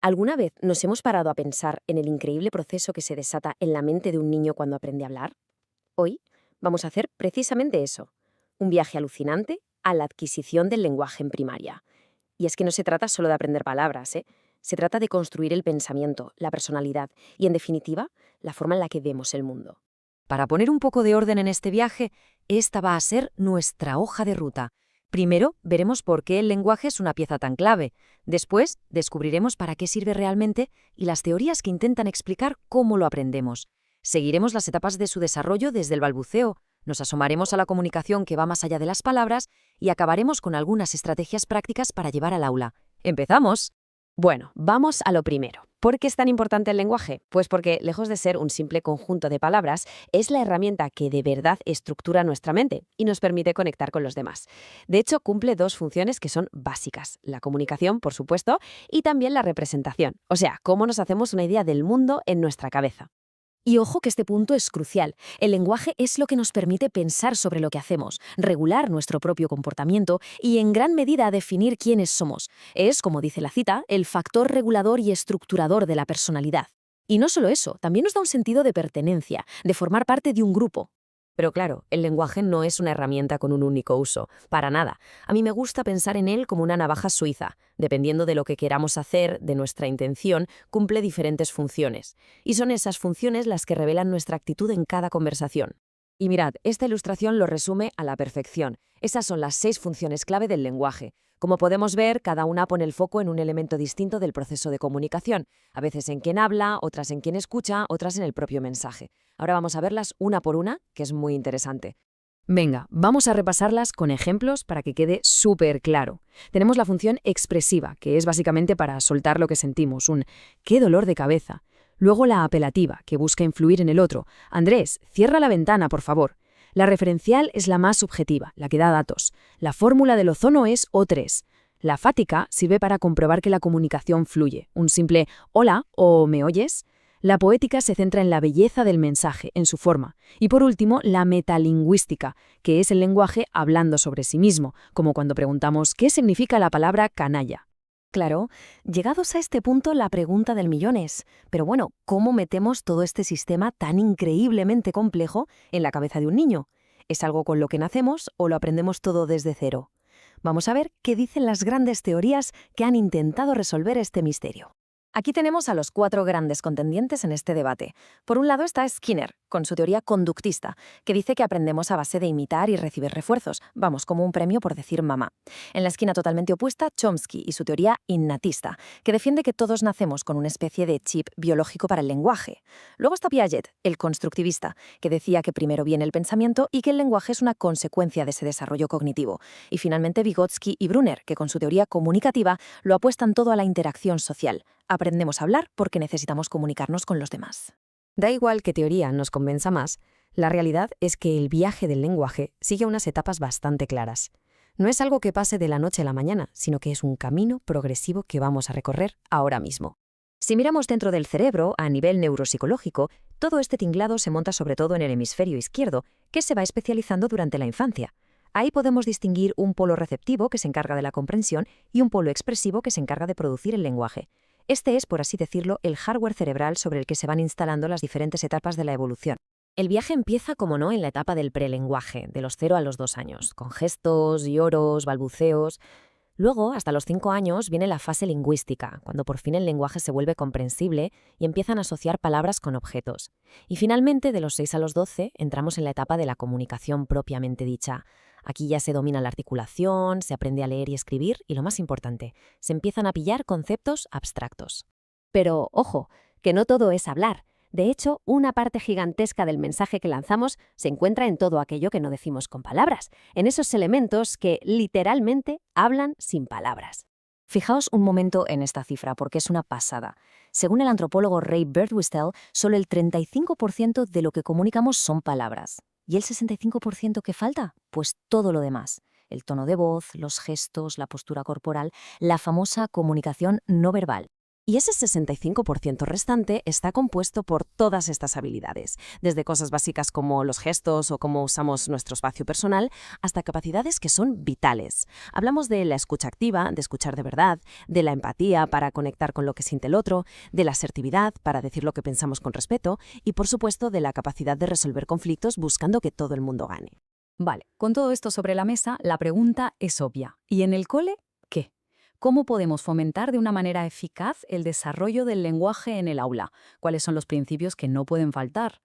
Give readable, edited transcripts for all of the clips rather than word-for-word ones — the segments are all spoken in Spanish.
¿Alguna vez nos hemos parado a pensar en el increíble proceso que se desata en la mente de un niño cuando aprende a hablar? Hoy vamos a hacer precisamente eso, un viaje alucinante a la adquisición del lenguaje en primaria. Y es que no se trata solo de aprender palabras, ¿eh? Se trata de construir el pensamiento, la personalidad y, en definitiva, la forma en la que vemos el mundo. Para poner un poco de orden en este viaje, esta va a ser nuestra hoja de ruta. Primero, veremos por qué el lenguaje es una pieza tan clave. Después, descubriremos para qué sirve realmente y las teorías que intentan explicar cómo lo aprendemos. Seguiremos las etapas de su desarrollo desde el balbuceo, nos asomaremos a la comunicación que va más allá de las palabras y acabaremos con algunas estrategias prácticas para llevar al aula. ¡Empezamos! Bueno, vamos a lo primero. ¿Por qué es tan importante el lenguaje? Pues porque, lejos de ser un simple conjunto de palabras, es la herramienta que de verdad estructura nuestra mente y nos permite conectar con los demás. De hecho, cumple dos funciones que son básicas: la comunicación, por supuesto, y también la representación, o sea, cómo nos hacemos una idea del mundo en nuestra cabeza. Y ojo que este punto es crucial. El lenguaje es lo que nos permite pensar sobre lo que hacemos, regular nuestro propio comportamiento y en gran medida definir quiénes somos. Es, como dice la cita, el factor regulador y estructurador de la personalidad. Y no solo eso, también nos da un sentido de pertenencia, de formar parte de un grupo. Pero claro, el lenguaje no es una herramienta con un único uso, para nada. A mí me gusta pensar en él como una navaja suiza. Dependiendo de lo que queramos hacer, de nuestra intención, cumple diferentes funciones. Y son esas funciones las que revelan nuestra actitud en cada conversación. Y mirad, esta ilustración lo resume a la perfección. Esas son las 6 funciones clave del lenguaje. Como podemos ver, cada una pone el foco en un elemento distinto del proceso de comunicación, a veces en quien habla, otras en quien escucha, otras en el propio mensaje. Ahora vamos a verlas una por una, que es muy interesante. Venga, vamos a repasarlas con ejemplos para que quede súper claro. Tenemos la función expresiva, que es básicamente para soltar lo que sentimos, un «qué dolor de cabeza». Luego la apelativa, que busca influir en el otro. «Andrés, cierra la ventana, por favor». La referencial es la más subjetiva, la que da datos. La fórmula del ozono es O3. La fática sirve para comprobar que la comunicación fluye. Un simple «hola» o «¿me oyes?». La poética se centra en la belleza del mensaje, en su forma. Y por último, la metalingüística, que es el lenguaje hablando sobre sí mismo, como cuando preguntamos ¿qué significa la palabra canalla? Claro, llegados a este punto, la pregunta del millón es, pero bueno, ¿cómo metemos todo este sistema tan increíblemente complejo en la cabeza de un niño? ¿Es algo con lo que nacemos o lo aprendemos todo desde cero? Vamos a ver qué dicen las grandes teorías que han intentado resolver este misterio. Aquí tenemos a los 4 grandes contendientes en este debate. Por un lado está Skinner, con su teoría conductista, que dice que aprendemos a base de imitar y recibir refuerzos, vamos, como un premio por decir mamá. En la esquina totalmente opuesta, Chomsky y su teoría innatista, que defiende que todos nacemos con una especie de chip biológico para el lenguaje. Luego está Piaget, el constructivista, que decía que primero viene el pensamiento y que el lenguaje es una consecuencia de ese desarrollo cognitivo. Y finalmente Vygotsky y Brunner, que con su teoría comunicativa lo apuestan todo a la interacción social. Aprendemos a hablar porque necesitamos comunicarnos con los demás. Da igual qué teoría nos convenza más, la realidad es que el viaje del lenguaje sigue unas etapas bastante claras. No es algo que pase de la noche a la mañana, sino que es un camino progresivo que vamos a recorrer ahora mismo. Si miramos dentro del cerebro, a nivel neuropsicológico, todo este tinglado se monta sobre todo en el hemisferio izquierdo, que se va especializando durante la infancia. Ahí podemos distinguir un polo receptivo que se encarga de la comprensión y un polo expresivo que se encarga de producir el lenguaje. Este es, por así decirlo, el hardware cerebral sobre el que se van instalando las diferentes etapas de la evolución. El viaje empieza, como no, en la etapa del prelenguaje, de los 0 a los 2 años, con gestos, lloros, balbuceos. Luego, hasta los 5 años, viene la fase lingüística, cuando por fin el lenguaje se vuelve comprensible y empiezan a asociar palabras con objetos. Y finalmente, de los 6 a los 12, entramos en la etapa de la comunicación propiamente dicha. Aquí ya se domina la articulación, se aprende a leer y escribir y, lo más importante, se empiezan a pillar conceptos abstractos. Pero, ojo, que no todo es hablar. De hecho, una parte gigantesca del mensaje que lanzamos se encuentra en todo aquello que no decimos con palabras, en esos elementos que literalmente hablan sin palabras. Fijaos un momento en esta cifra porque es una pasada. Según el antropólogo Ray Birdwhistell, solo el 35% de lo que comunicamos son palabras. ¿Y el 65% que falta? Pues todo lo demás. El tono de voz, los gestos, la postura corporal, la famosa comunicación no verbal. Y ese 65% restante está compuesto por todas estas habilidades, desde cosas básicas como los gestos o cómo usamos nuestro espacio personal, hasta capacidades que son vitales. Hablamos de la escucha activa, de escuchar de verdad, de la empatía para conectar con lo que siente el otro, de la asertividad para decir lo que pensamos con respeto y, por supuesto, de la capacidad de resolver conflictos buscando que todo el mundo gane. Vale, con todo esto sobre la mesa, la pregunta es obvia. ¿Y en el cole qué? ¿Cómo podemos fomentar de una manera eficaz el desarrollo del lenguaje en el aula? ¿Cuáles son los principios que no pueden faltar?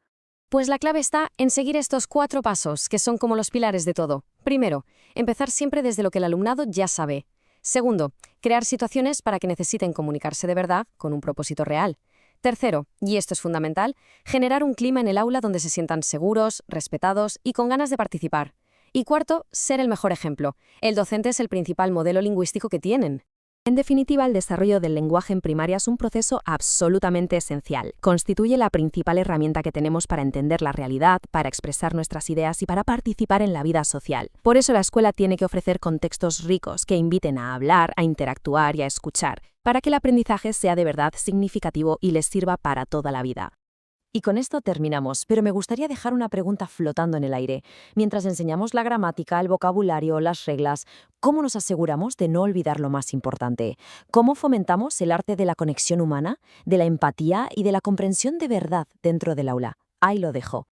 Pues la clave está en seguir estos 4 pasos, que son como los pilares de todo. Primero, empezar siempre desde lo que el alumnado ya sabe. Segundo, crear situaciones para que necesiten comunicarse de verdad con un propósito real. Tercero, y esto es fundamental, generar un clima en el aula donde se sientan seguros, respetados y con ganas de participar. Y cuarto, ser el mejor ejemplo. El docente es el principal modelo lingüístico que tienen. En definitiva, el desarrollo del lenguaje en primaria es un proceso absolutamente esencial. Constituye la principal herramienta que tenemos para entender la realidad, para expresar nuestras ideas y para participar en la vida social. Por eso la escuela tiene que ofrecer contextos ricos que inviten a hablar, a interactuar y a escuchar, para que el aprendizaje sea de verdad significativo y les sirva para toda la vida. Y con esto terminamos, pero me gustaría dejar una pregunta flotando en el aire. Mientras enseñamos la gramática, el vocabulario, las reglas, ¿cómo nos aseguramos de no olvidar lo más importante? ¿Cómo fomentamos el arte de la conexión humana, de la empatía y de la comprensión de verdad dentro del aula? Ahí lo dejo.